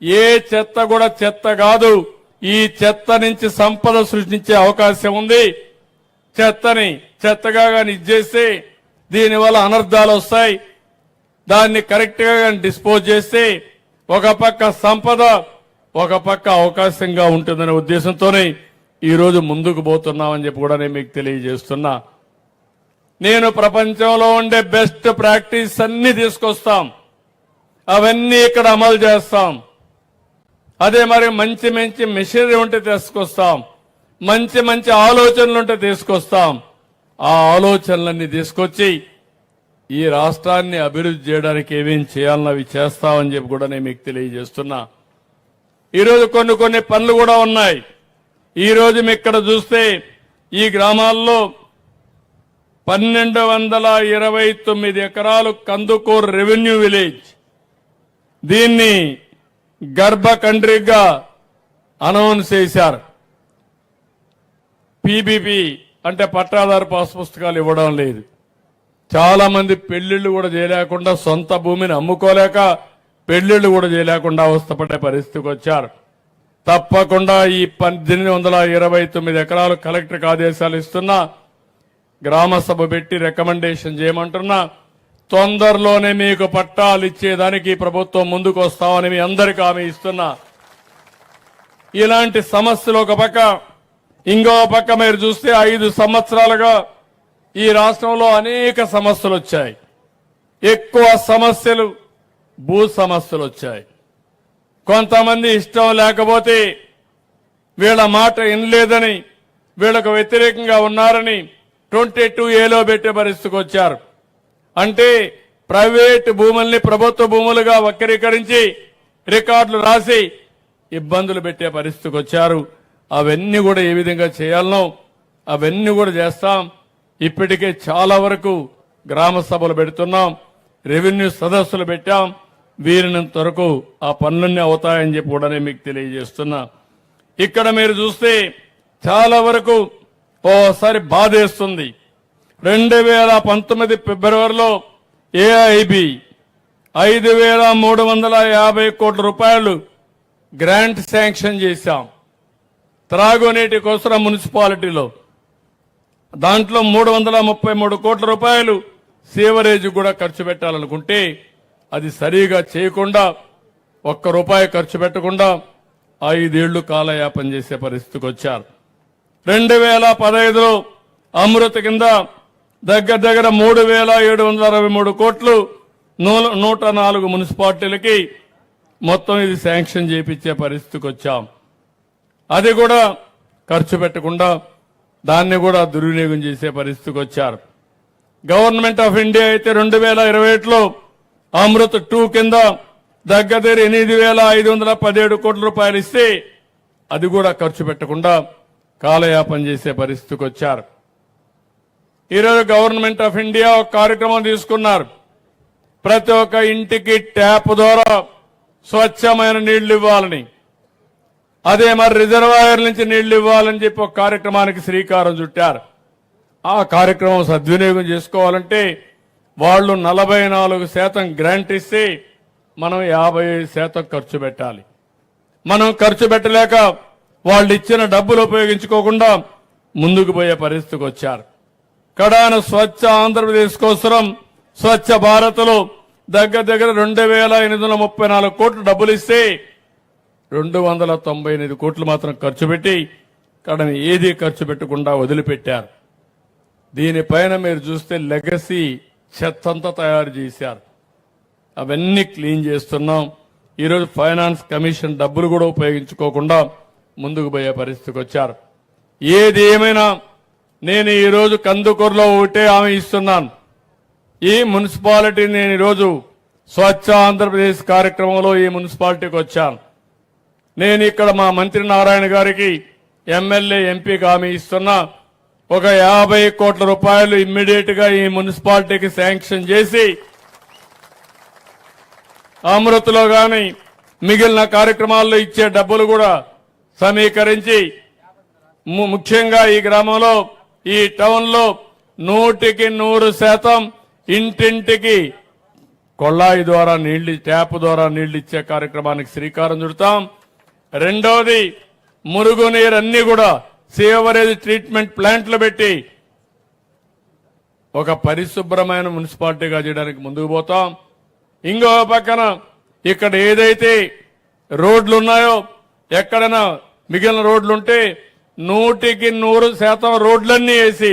ఏ చెత్త కూడా చెత్త కాదు. ఈ చెత్త నుంచి సంపద సృష్టించే అవకాశం ఉంది. చెత్తని చెత్తగా కానీ ఇచ్చేస్తే దీనివల్ల అనర్థాలు వస్తాయి. దాన్ని కరెక్ట్ గా డిస్పోజ్ చేస్తే ఒక పక్క సంపద, ఒక పక్క అవకాశంగా ఉంటుందనే ఉద్దేశంతోనే ఈ రోజు ముందుకు పోతున్నామని చెప్పి కూడా నేను మీకు తెలియజేస్తున్నా. నేను ప్రపంచంలో ఉండే బెస్ట్ ప్రాక్టీస్ అన్ని తీసుకొస్తాం, అవన్నీ ఇక్కడ అమలు చేస్తాం. అదే మరి మంచి మంచి మెషినరీ ఉంటే తీసుకొస్తాం, మంచి మంచి ఆలోచనలు ఉంటే తీసుకొస్తాం. ఆ ఆలోచనలన్నీ తీసుకొచ్చి ఈ రాష్ట్రాన్ని అభివృద్ధి చేయడానికి ఏమేం చేయాలన్నా అవి చేస్తామని చెప్పి కూడా నేను మీకు తెలియజేస్తున్నా. ఈరోజు కొన్ని పనులు కూడా ఉన్నాయి. ఈ రోజు మీ ఇక్కడ చూస్తే ఈ గ్రామాల్లో 1229 ఎకరాలు కందుకూరు రెవెన్యూ విలేజ్, దీన్ని గర్భ కంట్రీగా అనౌన్స్ చేశారు. పీబీపీ అంటే పట్టాదారు పాస్ పుస్తకాలు ఇవ్వడం లేదు. చాలా మంది పెళ్లిళ్లు కూడా చేయలేకుండా, సొంత భూమిని అమ్ముకోలేక పెళ్లిళ్లు కూడా చేయలేకుండా అవస్థపడే పరిస్థితికి వచ్చారు. తప్పకుండా ఈ 1829 ఎకరాలు కలెక్టర్కి ఆదేశాలు ఇస్తున్నా, గ్రామ సభ పెట్టి రికమెండేషన్ చేయమంటున్నా. తొందరలోనే మీకు పట్టాలు ఇచ్చేదానికి ప్రభుత్వం ముందుకు వస్తామని మీ అందరికీ హామీ ఇస్తున్నా. ఇలాంటి సమస్యలు ఒక పక్క, ఇంకో పక్క మీరు చూస్తే 5 సంవత్సరాలుగా ఈ రాష్ట్రంలో అనేక సమస్యలు వచ్చాయి. ఎక్కువ సమస్యలు భూ సమస్యలు వచ్చాయి. కొంతమంది ఇష్టం లేకపోతే, వీళ్ళ మాట వినలేదని, వీళ్ళకు వ్యతిరేకంగా ఉన్నారని 22A పెట్టే పరిస్థితికి వచ్చారు. అంటే ప్రైవేట్ భూముల్ని ప్రభుత్వ భూములుగా వక్రీకరించి రికార్డులు రాసి ఇబ్బందులు పెట్టే పరిస్థితికి వచ్చారు. అవన్నీ కూడా ఏ విధంగా చేయాలనో అవన్నీ కూడా చేస్తాం. ఇప్పటికే చాలా వరకు గ్రామ సభలు పెడుతున్నాం, రెవెన్యూ సదస్సులు పెట్టాం. వీరినంత వరకు ఆ పనులన్నీ అవుతాయని చెప్పి కూడా నేను మీకు తెలియజేస్తున్నా. ఇక్కడ మీరు చూస్తే చాలా వరకు ఓసారి బాధేస్తుంది. 2019 ఫిబ్రవరిలో ఏఐబి 5350 కోట్ల రూపాయలు గ్రాంట్ శాంక్షన్ చేశాం త్రాగునీటి కోసం మున్సిపాలిటీలో. దాంట్లో 333 కోట్ల రూపాయలు సీవరేజ్ కూడా ఖర్చు పెట్టాలనుకుంటే అది సరిగా చేయకుండా, ₹1 ఖర్చు పెట్టకుండా 5 ఏళ్లు కాలయాపన చేసే పరిస్థితికి వచ్చారు. 2015లో అమృత కింద దగ్గర 3763 కోట్లు 104 మున్సిపాలిటీలకి మొత్తం ఇది శాంక్షన్ చేయించే పరిస్థితికి వచ్చాం. అది కూడా ఖర్చు పెట్టకుండా దాన్ని కూడా దుర్వినియోగం చేసే పరిస్థితికి వచ్చారు. గవర్నమెంట్ ఆఫ్ ఇండియా అయితే 2021లో అమృత్ 2 కింద దగ్గర 8517 కోట్ల రూపాయలు ఇస్తే అది కూడా ఖర్చు పెట్టకుండా కాలయాపన చేసే పరిస్థితికి వచ్చారు. ఈరోజు గవర్నమెంట్ ఆఫ్ ఇండియా ఒక కార్యక్రమం తీసుకున్నారు. ప్రతి ఒక్క ఇంటికి ట్యాప్ ద్వారా స్వచ్ఛమైన నీళ్లు ఇవ్వాలని, అదే మరి రిజర్వాయర్ నుంచి నీళ్లు ఇవ్వాలని చెప్పి ఒక కార్యక్రమానికి శ్రీకారం చుట్టారు. ఆ కార్యక్రమం సద్వినియోగం చేసుకోవాలంటే వాళ్ళు 44% గ్రాంట్ ఇస్తే మనం 55% ఖర్చు పెట్టాలి. మనం ఖర్చు పెట్టలేక వాళ్ళు ఇచ్చిన డబ్బులు ఉపయోగించుకోకుండా ముందుకు పోయే పరిస్థితికి వచ్చారు. కడాన స్వచ్ఛ ఆంధ్రప్రదేశ్ కోసం స్వచ్ఛ భారత్లో దగ్గర 2834 కోట్లు డబ్బులు ఇస్తే 298 కోట్లు మాత్రం ఖర్చు పెట్టి కడని ఏది ఖర్చు పెట్టకుండా వదిలిపెట్టారు. దీనిపైన మీరు చూస్తే లెగసీ చెత్తంతా తయారు చేశారు. అవన్నీ క్లీన్ చేస్తున్నాం. ఈరోజు ఫైనాన్స్ కమిషన్ డబ్బులు కూడా ఉపయోగించుకోకుండా ముందుకు పోయే పరిస్థితికి వచ్చారు. ఏది ఏమైనా నేను ఈరోజు కందుకూరులో ఒకటే హామీ ఇస్తున్నాను. ఈ మున్సిపాలిటీ నేను ఈరోజు స్వచ్ఛ ఆంధ్రప్రదేశ్ కార్యక్రమంలో ఈ మున్సిపాలిటీకి వచ్చాను. నేను ఇక్కడ మా మంత్రి నారాయణ గారికి ఎమ్మెల్యే ఎంపీకి హామీ ఇస్తున్నా. ఒక 50 కోట్ల రూపాయలు ఇమ్మీడియట్ గా ఈ మున్సిపాలిటీకి శాంక్షన్ చేసి అమృతలో గాని మిగిలిన కార్యక్రమాల్లో ఇచ్చే డబ్బులు కూడా సమీకరించి ముఖ్యంగా ఈ గ్రామంలో ఈ టౌన్ లో 100% ఇంటింటికి కొళ్ళాయి ద్వారా నీళ్లు, ట్యాప్ ద్వారా నీళ్లు ఇచ్చే కార్యక్రమానికి శ్రీకారం చుడతాం. రెండవది, మురుగునీరు అన్ని కూడా సేవరేజ్ ట్రీట్మెంట్ ప్లాంట్లు పెట్టి ఒక పరిశుభ్రమైన మున్సిపాలిటీగా చేయడానికి ముందుకు పోతాం. ఇంకో పక్కన ఇక్కడ ఏదైతే రోడ్లు ఉన్నాయో, ఎక్కడైనా మిగిలిన రోడ్లుంటే 100% రోడ్లన్నీ వేసి